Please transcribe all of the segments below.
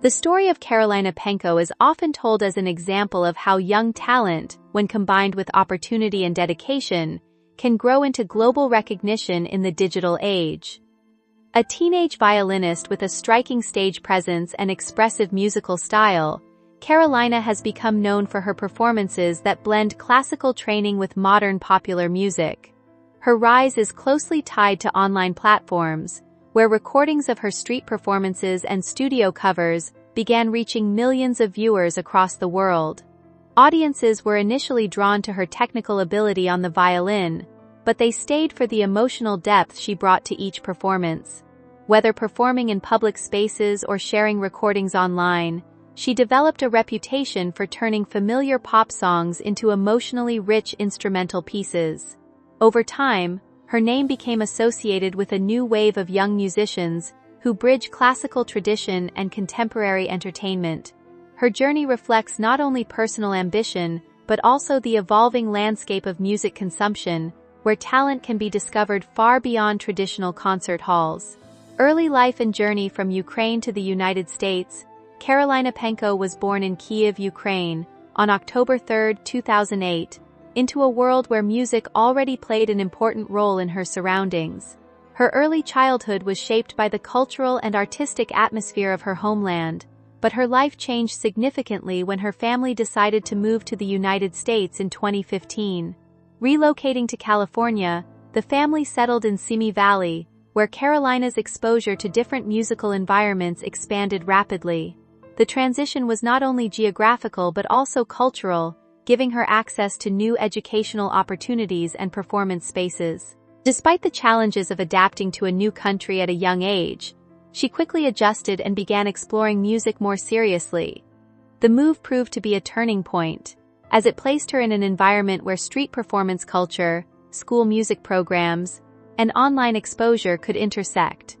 The story of Karolina Protsenko is often told as an example of how young talent, when combined with opportunity and dedication, can grow into global recognition in the digital age. A teenage violinist with a striking stage presence and expressive musical style, Karolina has become known for her performances that blend classical training with modern popular music. Her rise is closely tied to online platforms, where recordings of her street performances and studio covers began reaching millions of viewers across the world. Audiences were initially drawn to her technical ability on the violin, but they stayed for the emotional depth she brought to each performance. Whether performing in public spaces or sharing recordings online, she developed a reputation for turning familiar pop songs into emotionally rich instrumental pieces. Over time, her name became associated with a new wave of young musicians who bridge classical tradition and contemporary entertainment. Her journey reflects not only personal ambition, but also the evolving landscape of music consumption, where talent can be discovered far beyond traditional concert halls. Early life and journey from Ukraine to the United States. Karolina Protsenko was born in Kyiv, Ukraine, on October 3, 2008, into a world where music already played an important role in her surroundings. Her early childhood was shaped by the cultural and artistic atmosphere of her homeland, but her life changed significantly when her family decided to move to the United States in 2015. Relocating to California, the family settled in Simi Valley, where Karolina's exposure to different musical environments expanded rapidly. The transition was not only geographical but also cultural, giving her access to new educational opportunities and performance spaces. Despite the challenges of adapting to a new country at a young age, she quickly adjusted and began exploring music more seriously. The move proved to be a turning point, as it placed her in an environment where street performance culture, school music programs, and online exposure could intersect.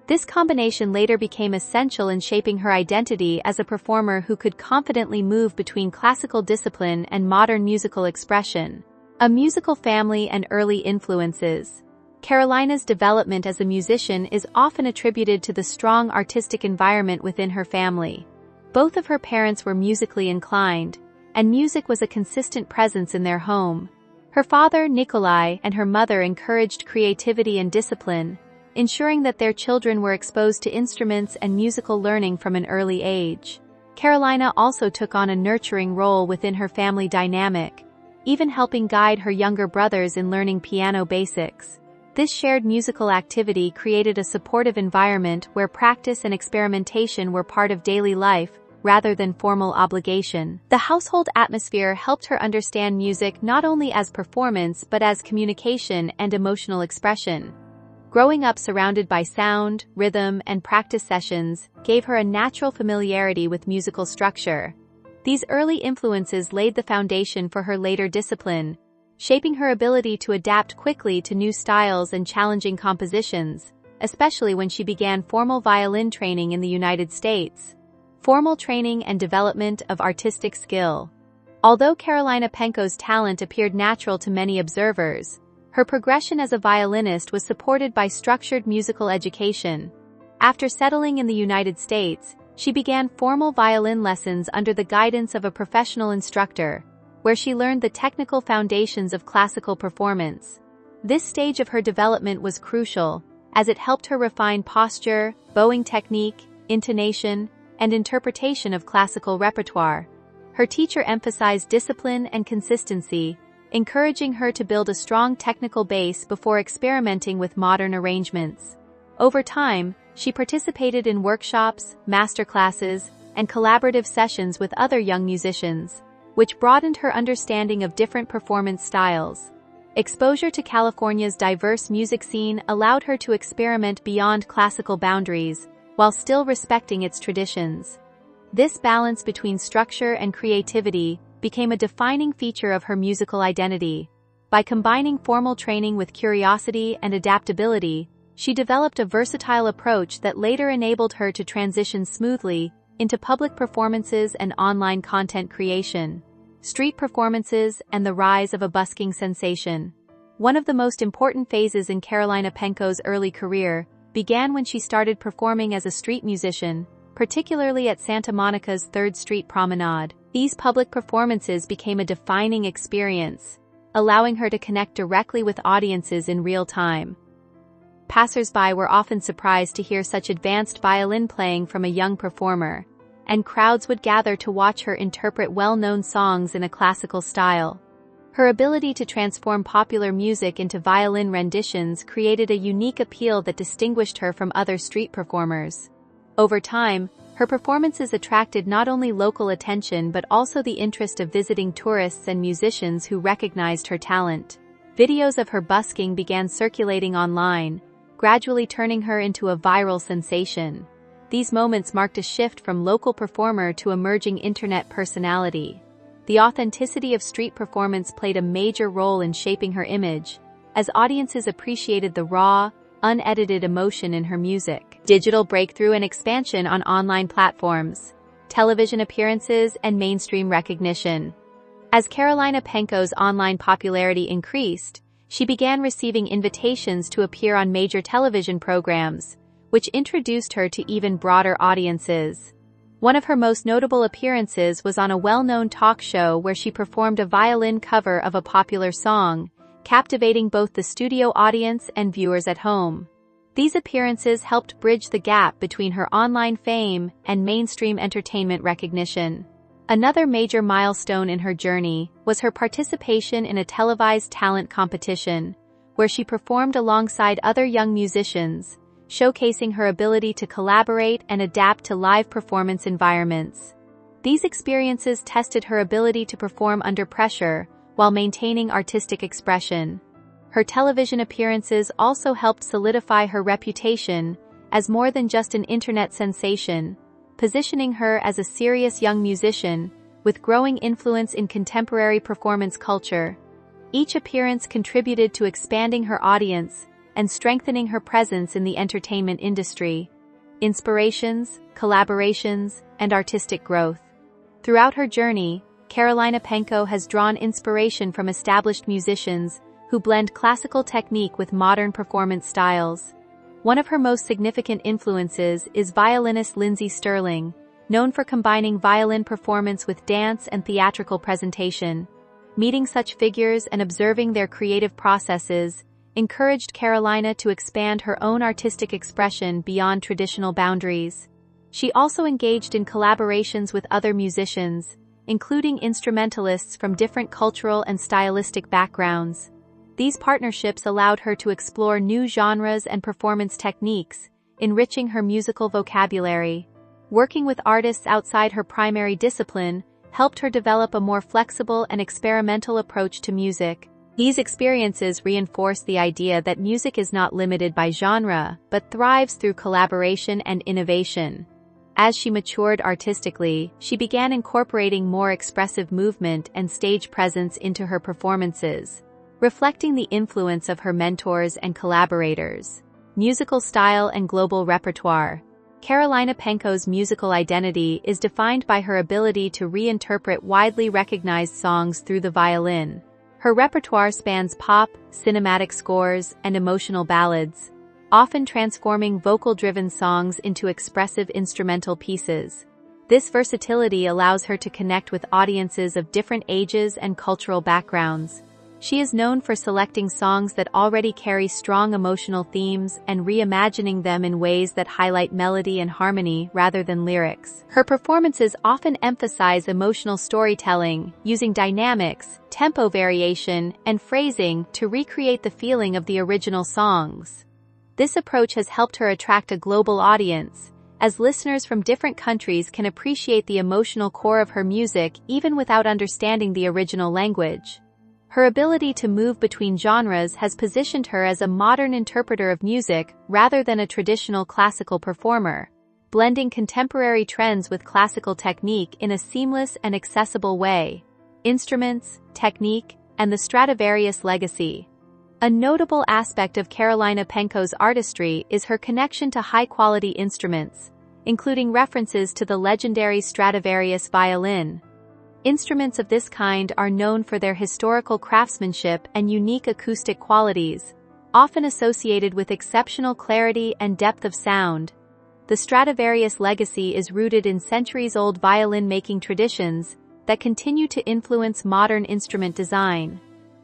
This combination later became essential in shaping her identity as a performer who could confidently move between classical discipline and modern musical expression. A musical family and early influences. Karolina's development as a musician is often attributed to the strong artistic environment within her family. Both of her parents were musically inclined, and music was a consistent presence in their home. Her father, Nikolai, and her mother encouraged creativity and discipline, ensuring that their children were exposed to instruments and musical learning from an early age. Karolina also took on a nurturing role within her family dynamic, even helping guide her younger brothers in learning piano basics. This shared musical activity created a supportive environment where practice and experimentation were part of daily life, rather than formal obligation. The household atmosphere helped her understand music not only as performance but as communication and emotional expression. Growing up surrounded by sound, rhythm, and practice sessions gave her a natural familiarity with musical structure. These early influences laid the foundation for her later discipline, shaping her ability to adapt quickly to new styles and challenging compositions, especially when she began formal violin training in the United States. Formal training and development of artistic skill. Although Karolina Protsenko's talent appeared natural to many observers, her progression as a violinist was supported by structured musical education. After settling in the United States, she began formal violin lessons under the guidance of a professional instructor, where she learned the technical foundations of classical performance. This stage of her development was crucial, as it helped her refine posture, bowing technique, intonation, and interpretation of classical repertoire. Her teacher emphasized discipline and consistency, encouraging her to build a strong technical base before experimenting with modern arrangements. Over time, she participated in workshops, masterclasses, and collaborative sessions with other young musicians, which broadened her understanding of different performance styles. Exposure to California's diverse music scene allowed her to experiment beyond classical boundaries, while still respecting its traditions. This balance between structure and creativity became a defining feature of her musical identity. By combining formal training with curiosity and adaptability, she developed a versatile approach that later enabled her to transition smoothly into public performances and online content creation. Street performances and the rise of a busking sensation. One of the most important phases in Karolina Protsenko's early career began when she started performing as a street musician, particularly at Santa Monica's 3rd Street Promenade. These public performances became a defining experience, allowing her to connect directly with audiences in real time. Passers-by were often surprised to hear such advanced violin playing from a young performer, and crowds would gather to watch her interpret well-known songs in a classical style. Her ability to transform popular music into violin renditions created a unique appeal that distinguished her from other street performers. Over time, her performances attracted not only local attention but also the interest of visiting tourists and musicians who recognized her talent. Videos of her busking began circulating online, gradually turning her into a viral sensation. These moments marked a shift from local performer to emerging internet personality. The authenticity of street performance played a major role in shaping her image, as audiences appreciated the raw, unedited emotion in her music. Digital breakthrough and expansion on online platforms, television appearances, and mainstream recognition. As Karolina Protsenko's online popularity increased, she began receiving invitations to appear on major television programs, which introduced her to even broader audiences. One of her most notable appearances was on a well-known talk show where she performed a violin cover of a popular song, captivating both the studio audience and viewers at home. These appearances helped bridge the gap between her online fame and mainstream entertainment recognition. Another major milestone in her journey was her participation in a televised talent competition, where she performed alongside other young musicians, showcasing her ability to collaborate and adapt to live performance environments. These experiences tested her ability to perform under pressure while maintaining artistic expression. Her television appearances also helped solidify her reputation as more than just an internet sensation, positioning her as a serious young musician with growing influence in contemporary performance culture. Each appearance contributed to expanding her audience and strengthening her presence in the entertainment industry. Inspirations, collaborations, and artistic growth. Throughout her journey, Karolina Protsenko has drawn inspiration from established musicians who blend classical technique with modern performance styles. One of her most significant influences is violinist Lindsey Stirling, known for combining violin performance with dance and theatrical presentation. Meeting such figures and observing their creative processes encouraged Karolina to expand her own artistic expression beyond traditional boundaries. She also engaged in collaborations with other musicians, including instrumentalists from different cultural and stylistic backgrounds. These partnerships allowed her to explore new genres and performance techniques, enriching her musical vocabulary. Working with artists outside her primary discipline helped her develop a more flexible and experimental approach to music. These experiences reinforce the idea that music is not limited by genre, but thrives through collaboration and innovation. As she matured artistically, she began incorporating more expressive movement and stage presence into her performances, reflecting the influence of her mentors and collaborators. Musical style and global repertoire. Karolina Protsenko's musical identity is defined by her ability to reinterpret widely recognized songs through the violin. Her repertoire spans pop, cinematic scores, and emotional ballads, often transforming vocal-driven songs into expressive instrumental pieces. This versatility allows her to connect with audiences of different ages and cultural backgrounds. She is known for selecting songs that already carry strong emotional themes and reimagining them in ways that highlight melody and harmony rather than lyrics. Her performances often emphasize emotional storytelling, using dynamics, tempo variation, and phrasing to recreate the feeling of the original songs. This approach has helped her attract a global audience, as listeners from different countries can appreciate the emotional core of her music even without understanding the original language. Her ability to move between genres has positioned her as a modern interpreter of music rather than a traditional classical performer, blending contemporary trends with classical technique in a seamless and accessible way. Instruments, technique, and the Stradivarius legacy. A notable aspect of Karolina Protsenko's artistry is her connection to high-quality instruments, including references to the legendary Stradivarius violin. Instruments of this kind are known for their historical craftsmanship and unique acoustic qualities, often associated with exceptional clarity and depth of sound. the Stradivarius legacy is rooted in centuries-old violin-making traditions that continue to influence modern instrument design.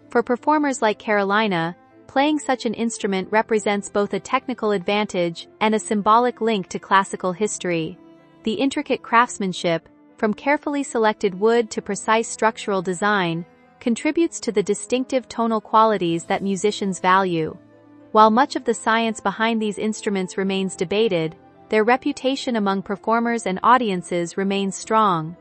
For performers like Karolina, playing such an instrument represents both a technical advantage and a symbolic link to classical history. The intricate craftsmanship, from carefully selected wood to precise structural design, contributes to the distinctive tonal qualities that musicians value. While much of the science behind these instruments remains debated, their reputation among performers and audiences remains strong.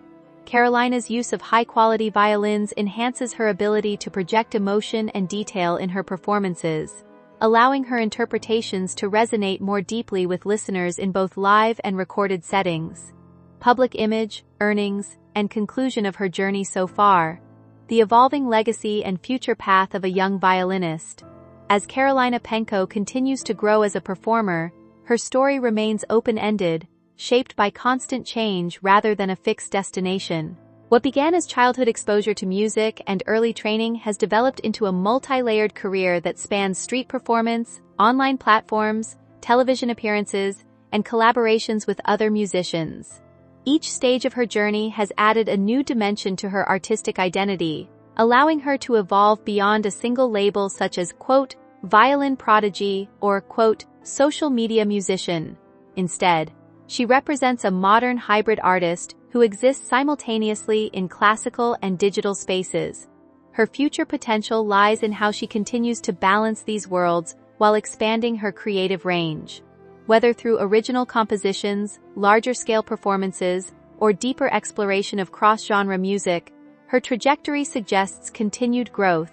Karolina's use of high-quality violins enhances her ability to project emotion and detail in her performances, allowing her interpretations to resonate more deeply with listeners in both live and recorded settings. Public image, earnings, and conclusion of her journey so far. The evolving legacy and future path of a young violinist. As Karolina Protsenko continues to grow as a performer, her story remains open-ended, shaped by constant change rather than a fixed destination. What began as childhood exposure to music and early training has developed into a multi-layered career that spans street performance, online platforms, television appearances, and collaborations with other musicians. Each stage of her journey has added a new dimension to her artistic identity, allowing her to evolve beyond a single label such as, quote, violin prodigy or, quote, social media musician. Instead, she represents a modern hybrid artist who exists simultaneously in classical and digital spaces. Her future potential lies in how she continues to balance these worlds while expanding her creative range. Whether through original compositions, larger-scale performances, or deeper exploration of cross-genre music, her trajectory suggests continued growth.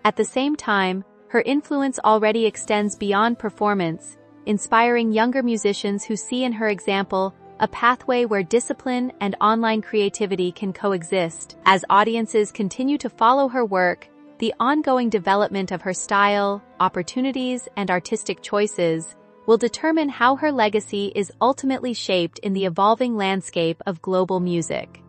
At the same time, her influence already extends beyond performance, inspiring younger musicians who see in her example a pathway where discipline and online creativity can coexist. As audiences continue to follow her work, the ongoing development of her style, opportunities, and artistic choices will determine how her legacy is ultimately shaped in the evolving landscape of global music.